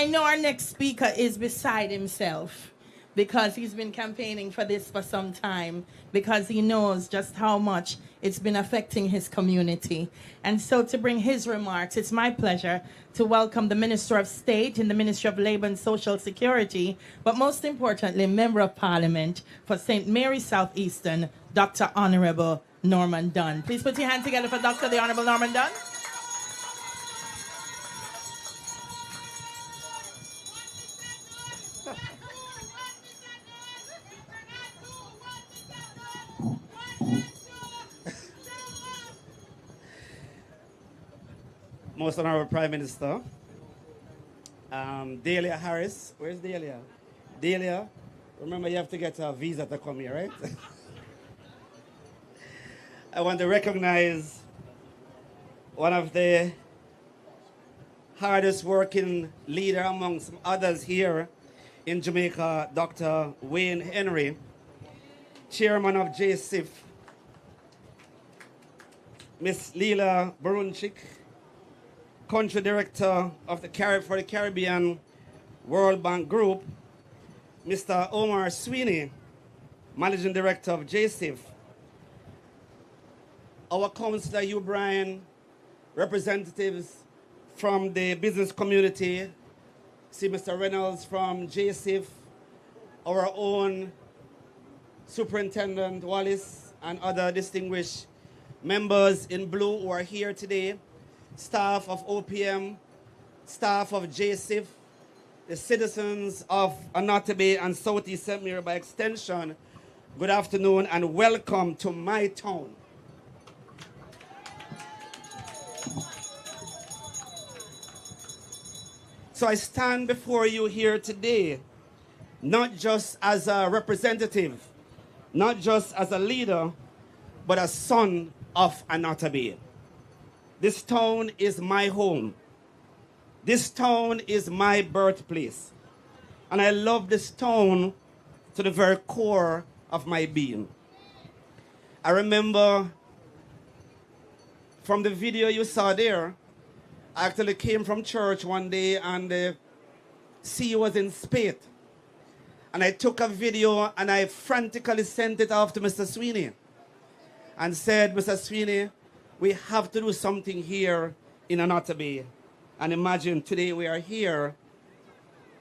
I know our next speaker is beside himself because he's been campaigning for this for some time because he knows just how much it's been affecting his community. And so to bring his remarks, it's my pleasure to welcome the Minister of State in the Ministry of Labour and Social Security, but most importantly, Member of Parliament for St. Mary Southeastern, Dr. Honorable Norman Dunn. Please put your hand together for Dr. the Honorable Norman Dunn. Most Honorable Prime Minister, Dahlia Harris. Where's Dahlia? Dahlia, remember you have to get a visa to come here, right? I want to recognize one of the hardest working leader amongst others here in Jamaica, Dr. Wayne Henry, Chairman of JSIF, Miss Leela Barunchik, Country Director of the for the Caribbean World Bank Group, Mr. Omar Sweeney, Managing Director of JSIF, our Councillor Hugh Bryan, representatives from the business community, see Mr. Reynolds from JSIF, our own Superintendent Wallace, and other distinguished members in blue who are here today, staff of OPM, staff of JSIF, the citizens of Annotto and Southeast St. Mary by extension, good afternoon and welcome to my town. So I stand before you here today, not just as a representative, not just as a leader, but a son of Annotto. This town is my home. This town is my birthplace. And I love this town to the very core of my being. I remember from the video you saw there, I actually came from church one day and the sea was in spate. And I took a video and I frantically sent it off to Mr. Sweeney and said, Mr. Sweeney, we have to do something here in Annotto. And imagine today we are here,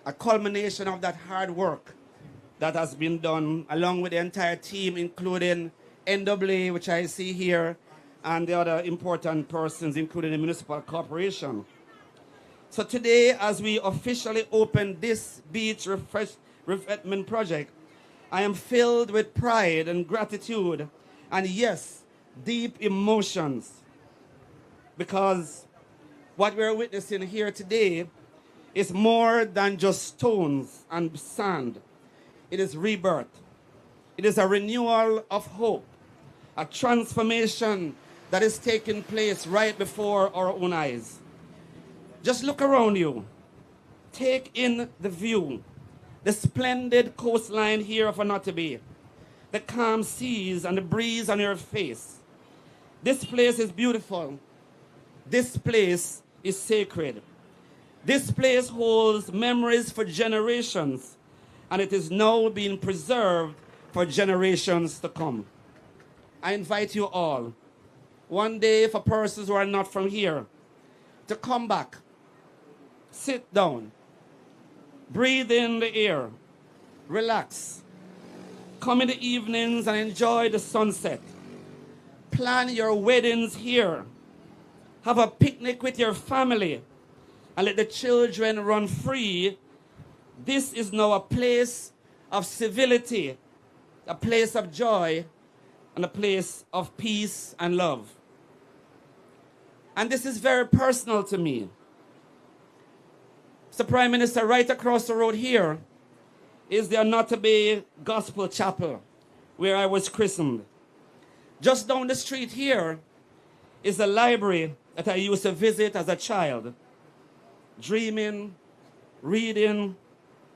a culmination of that hard work that has been done along with the entire team, including NAA, which I see here, and the other important persons, including the municipal corporation. So today, as we officially open this beach refreshment project, I am filled with pride and gratitude, and yes, deep emotions, because what we're witnessing here today is more than just stones and sand. It is rebirth. It is a renewal of hope, a transformation that is taking place right before our own eyes. Just look around you. Take in the view, the splendid coastline here of Annotto, the calm seas and the breeze on your face. This place is beautiful. This place is sacred. This place holds memories for generations, and it is now being preserved for generations to come. I invite you all, one day for persons who are not from here, to come back, sit down, breathe in the air, relax, come in the evenings and enjoy the sunset. Plan your weddings here. Have a picnic with your family and let the children run free. This is now a place of civility, a place of joy, and a place of peace and love. And this is very personal to me. Mr. Prime Minister, right across the road here is the Annotto Gospel Chapel, where I was christened. Just down the street here is the library that I used to visit as a child, dreaming, reading,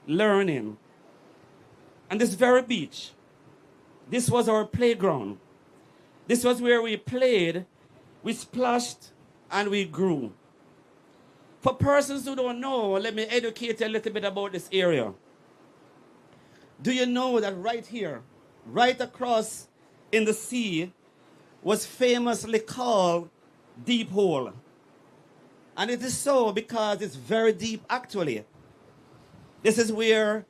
learning. And this very beach, this was our playground. This was where we played, we splashed, and we grew. For persons who don't know, let me educate you a little bit about this area. Do you know that right here, right across in the sea, was famously called Deep Hole? And it is so because it's very deep actually. This is where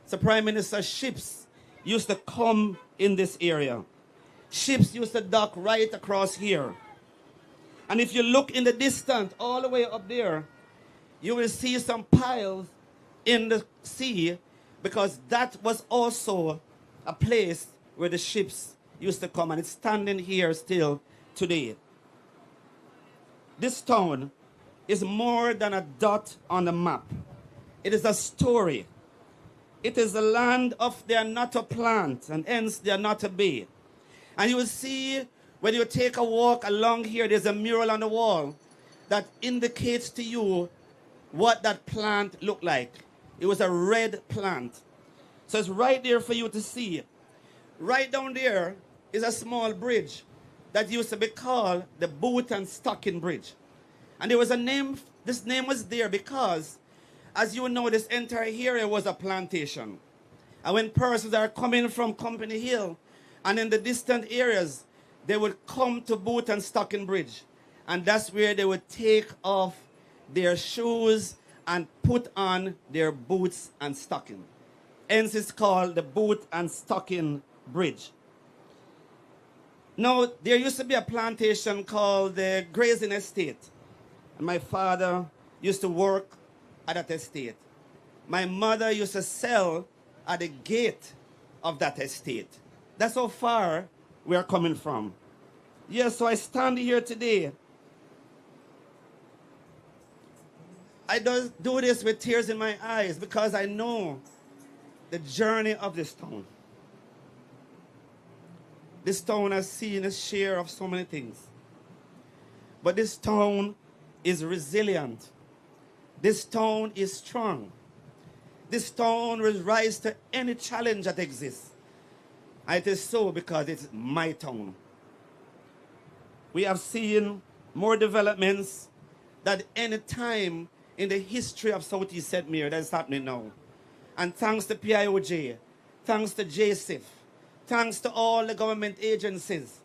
the Prime Minister's ships used to come in this area. Ships used to dock right across here. And if you look in the distance, all the way up there, you will see some piles in the sea because that was also a place where the ships used to come, and it's standing here still today. This town is more than a dot on the map. It is a story. It is the land of the Annotto plant, and hence the Annotto Bay. And you will see when you take a walk along here, there's a mural on the wall that indicates to you what that plant looked like. It was a red plant. So it's right there for you to see. Right down there is a small bridge that used to be called the Boot and Stocking Bridge. And there was a name, this name was there because, as you know, this entire area was a plantation. And when persons are coming from Company Hill and in the distant areas, they would come to Boot and Stocking Bridge. And that's where they would take off their shoes and put on their boots and stocking. Hence it's called the Boot and Stocking Bridge. Now, there used to be a plantation called the Grazing Estate. And my father used to work at that estate. My mother used to sell at the gate of that estate. That's how far we are coming from. Yes, so I stand here today. I do this with tears in my eyes because I know the journey of this town. This town has seen its share of so many things. But this town is resilient. This town is strong. This town will rise to any challenge that exists. And it is so because it's my town. We have seen more developments than any time in the history of Southeast St. Mary that is happening now. And thanks to PIOJ, thanks to JSIF, thanks to all the government agencies,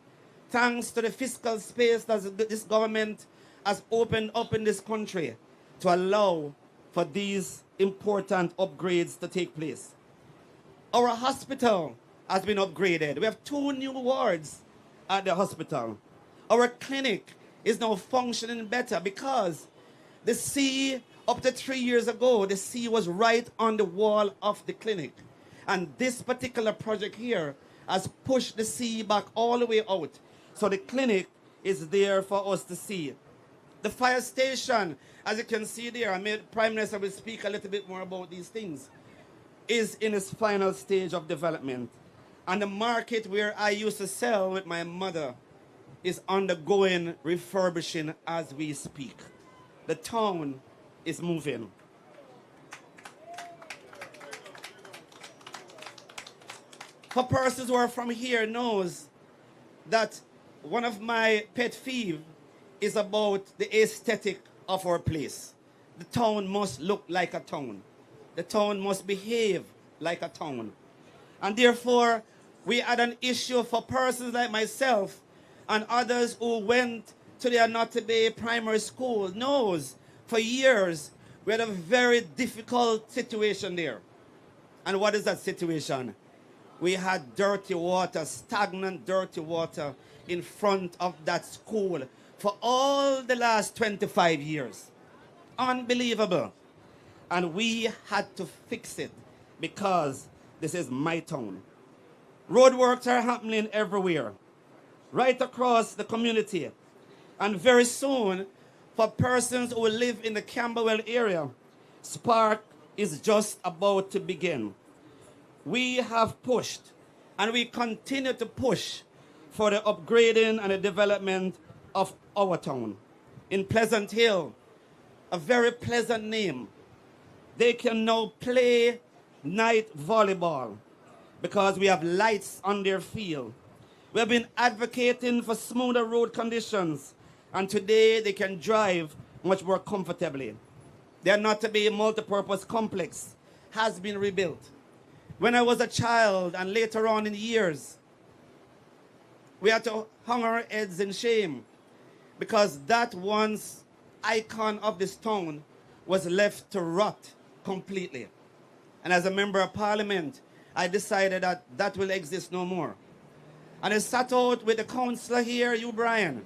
thanks to the fiscal space that this government has opened up in this country to allow for these important upgrades to take place. Our hospital has been upgraded. We have 2 new wards at the hospital. Our clinic is now functioning better because the sea, up to 3 years ago, the sea was right on the wall of the clinic. And this particular project here has pushed the sea back all the way out. So the clinic is there for us to see. The fire station, as you can see there, the Prime Minister will speak a little bit more about these things, is in its final stage of development. And the market where I used to sell with my mother is undergoing refurbishing as we speak. The town is moving. For persons who are from here knows that one of my pet peeves is about the aesthetic of our place. The town must look like a town. The town must behave like a town. And therefore, we had an issue for persons like myself and others who went to the Annotto Bay Primary School knows for years we had a very difficult situation there. And what is that situation? We had dirty water, stagnant dirty water in front of that school for all the last 25 years. Unbelievable. And we had to fix it because this is my town. Roadworks are happening everywhere, right across the community. And very soon, for persons who live in the Camberwell area, Spark is just about to begin. We have pushed, and we continue to push for the upgrading and the development of our town. In Pleasant Hill, a very pleasant name, they can now play night volleyball because we have lights on their field. We have been advocating for smoother road conditions, and today they can drive much more comfortably. The Annotto multipurpose complex has been rebuilt. When I was a child and later on in years, we had to hang our heads in shame because that once icon of this town was left to rot completely. And as a member of parliament, I decided that that will exist no more. And I sat out with the councillor here, you Brian,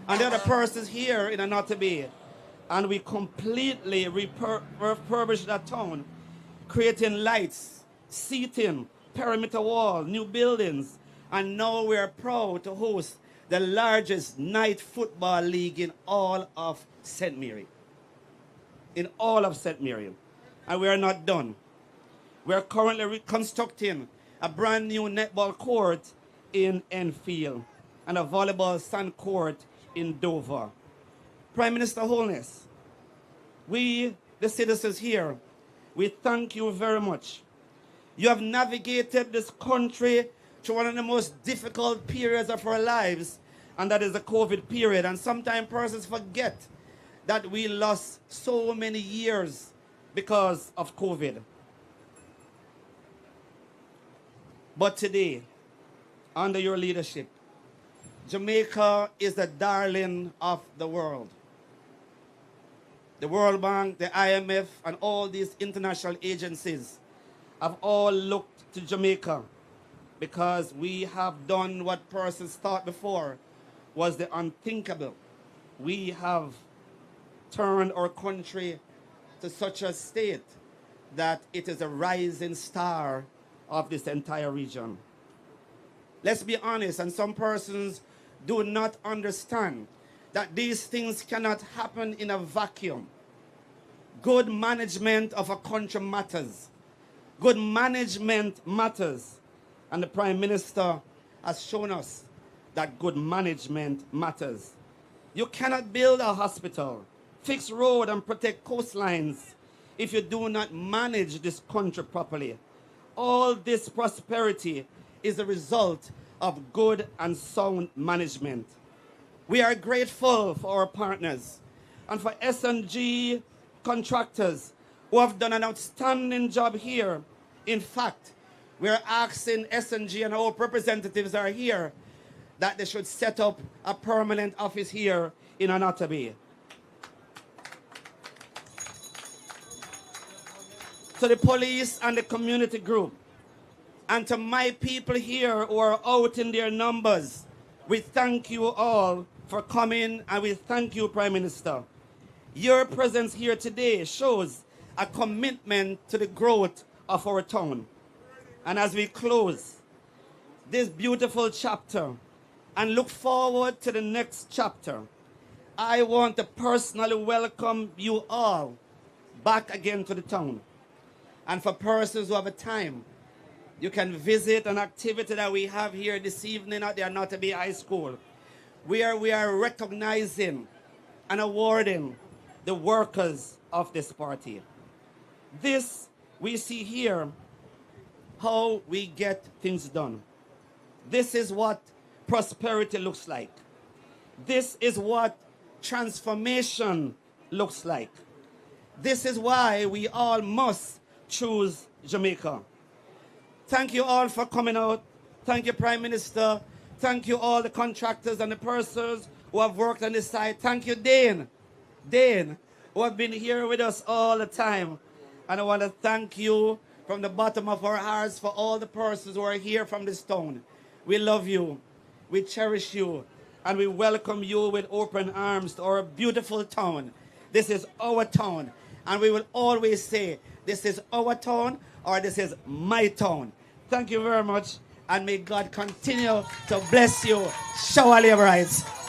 and the other persons here in Annotto, and we completely refurbished that town, creating lights, seating, perimeter wall, new buildings, and now we are proud to host the largest night football league in all of St. Mary. In all of St. Mary. And we are not done. We are currently reconstructing a brand new netball court in Enfield and a volleyball sand court in Dover. Prime Minister Holness, we, the citizens here, we thank you very much. You have navigated this country through one of the most difficult periods of our lives, and that is the COVID period. And sometimes persons forget that we lost so many years because of COVID. But today, under your leadership, Jamaica is the darling of the world. The World Bank, the IMF, and all these international agencies have all looked to Jamaica because we have done what persons thought before was the unthinkable. We have turned our country to such a state that it is a rising star of this entire region. Let's be honest, and some persons do not understand that these things cannot happen in a vacuum. Good management of a country matters. Good management matters. And the Prime Minister has shown us that good management matters. You cannot build a hospital, fix road and protect coastlines if you do not manage this country properly. All this prosperity is a result of good and sound management. We are grateful for our partners and for S&G contractors who have done an outstanding job here. In fact, we are asking S&G, and our representatives are here, that they should set up a permanent office here in Annotto. To the police and the community group, and to my people here who are out in their numbers, we thank you all for coming, and we thank you, Prime Minister. Your presence here today shows a commitment to the growth of our town. And as we close this beautiful chapter and look forward to the next chapter, I want to personally welcome you all back again to the town. And for persons who have a time, you can visit an activity that we have here this evening at the Annotto High School, where we are recognizing and awarding the workers of this party. This, we see here, how we get things done. This is what prosperity looks like. This is what transformation looks like. This is why we all must choose Jamaica. Thank you all for coming out. Thank you, Prime Minister. Thank you all the contractors and the persons who have worked on this side. Thank you, Dane, who have been here with us all the time. And I want to thank you from the bottom of our hearts for all the persons who are here from this town. We love you, we cherish you, and we welcome you with open arms to our beautiful town. This is our town, and we will always say, this is our town, or this is my town. Thank you very much, and may God continue to bless you. Shower labor rights.